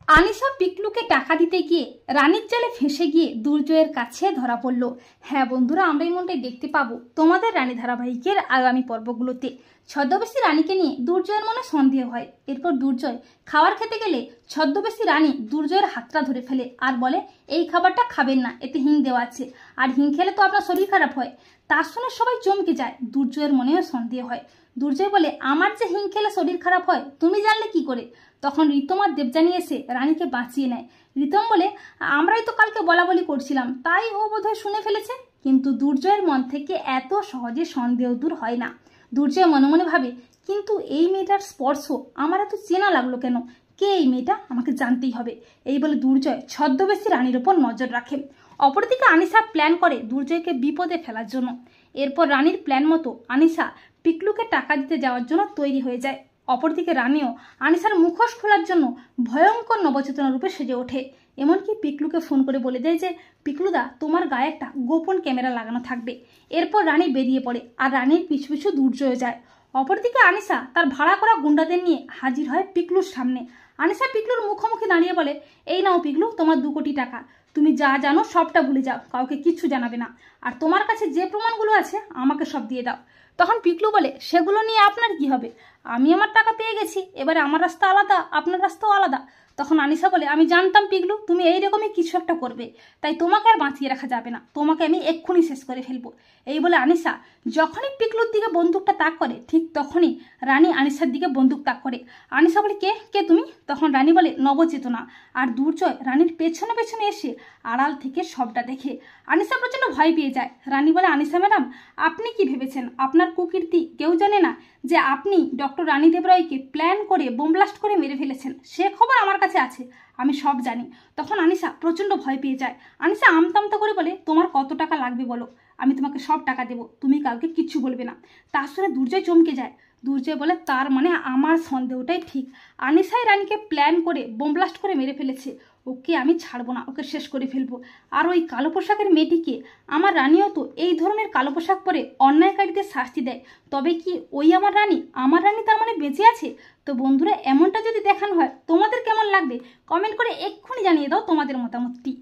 আনিশা পিকলুকে টাকা দিতে গিয়ে রানীর জালে ফেঁসে গিয়ে দুর্জয়ের কাছে ধরা পড়ল। হ্যাঁ বন্ধুরা, আমরা এই মনটাই দেখতে পাবো তোমাদের রানী ধারাবাহিকের আগামী পর্বগুলোতে। ছদ্মবেশী রানীকে নিয়ে দুর্জয়ের মনে সন্দেহ হয়। এরপর দুর্জয় খাবার খেতে গেলে ছদ্মবেশী রানী দুর্জয়ের হাতটা ধরে ফেলে আর বলে, এই খাবারটা খাবেন না, এতে হিং দেওয়া আছে, আর হিং খেলে তো আপনার শরীর খারাপ হয়। তা শুনে সবাই চমকে যায়। দুর্জয়ের মনেও সন্দেহ হয়। দুর্জয় বলে, আমার যে হিং খেলে শরীর খারাপ হয় তুমি জানলে কি করে? তখন ঋতম আর দেবযানী এসে রানীকে বাঁচিয়ে নেয়। ঋতম বলে, আমরাই তো কালকে বলাবলি করছিলাম, তাই ও বোধহয় শুনে ফেলেছে। কিন্তু দুর্জয়ের মন থেকে এত সহজে সন্দেহ দূর হয় না। দুর্জয় মনে মনে ভাবে, কিন্তু এই মেয়েটার স্পর্শ আমার এত চেনা লাগলো কেন? কে এই মেয়েটা? আমাকে জানতেই হবে। এই বলে দুর্জয় ছদ্মবেশী রানীর ওপর নজর রাখে। অপরদিকে আনিশা প্ল্যান করে দুর্জয়কে বিপদে ফেলার জন্য। এরপর রানীর প্ল্যান মতো আনিশা পিকলুকে টাকা দিতে যাওয়ার জন্য তৈরি হয়ে যায়। অপরদিকে রানীও আনিশার মুখোশ খোলার জন্য ভয়ঙ্কর নবচেতনা রূপে সেজে ওঠে। এমনকি পিকলুকে ফোন করে বলে দেয় যে, পিকলুদা, তোমার গায়ে একটা গোপন ক্যামেরা লাগানো থাকবে। এরপর রানী বেরিয়ে পড়ে আর রানীর পিছু পিছু দুর্জয় যায়। অপরদিকে আনিশা তার ভাড়া করা গুন্ডাদের নিয়ে হাজির হয় পিকলুর সামনে। আনিশা পিকলুর মুখোমুখি দাঁড়িয়ে বলে, এই নাও পিকলু, তোমার 2 কোটি টাকা। তুমি যা জানো সবটা ভুলে যাও, কাউকে কিচ্ছু জানাবে না। আর তোমার কাছে যে প্রমাণগুলো আছে আমাকে সব দিয়ে দাও। তখন পিকলু বলে, সেগুলো নিয়ে আপনার কি হবে? আমি আমার টাকা পেয়ে গেছি, এবারে আমার রাস্তা আলাদা, আপনার রাস্তাও আলাদা। তখন আনিশা বলে, আমি জানতাম পিকলু তুমি এইরকমই কিছু একটা করবে, তাই তোমাকে আর বাঁচিয়ে রাখা যাবে না, তোমাকে আমি এক্ষুনি শেষ করে ফেলবো। এই বলে আনিশা যখনই পিকলুর দিকে বন্দুকটা তাক করে, ঠিক তখনই রানী আনিশার দিকে বন্দুক তাক করে। আনিশা বলে, কে কে তুমি? তখন রানী বলে, নবচেতনা। আর দুর্জয় রানীর পেছনে পেছনে এসে আড়াল থেকে সবটা দেখে। আনিশা প্রচণ্ড ভয় পেয়ে যায়। রানী বলে, আনিশা ম্যাডাম, আপনি কি ভেবেছেন আপনার কুকীর্তি কেউ জানে না যে আপনি ডক্টর রানী দেবরায়কে প্ল্যান করে বোম ব্লাস্ট করে মেরে ফেলেছেন? সে খবর আমার কাছে আছে, আমি সব জানি। তখন আনিশা প্রচণ্ড ভয় পেয়ে যায়। আনিশা আমতামতা করে বলে, তোমার কত টাকা লাগবে বলো, আমি তোমাকে সব টাকা দেবো, তুমি কাউকে কিচ্ছু বলবে না। তার শুনে দুর্জয় চমকে যায়। দুর্জয় বলে, তার মানে আমার সন্দেহটাই ঠিক, আনিশাই রানীকে প্ল্যান করে বোম ব্লাস্ট করে মেরে ফেলেছে। ওকে আমি ছাড়বো না, ওকে শেষ করে ফেলবো। আর ওই কালো পোশাকের মেয়েটিকে, আমার রানীও তো এই ধরনের কালো পোশাক পরে অন্যায়কারীদের শাস্তি দেয়, তবে কি ওই আমার রানী? আমার রানী তার মানে বেঁচে আছে? তো বন্ধুরা, এমনটা যদি দেখানো হয় তোমাদের কেমন লাগবে কমেন্ট করে এক্ষুনি জানিয়ে দাও তোমাদের মতামতটি।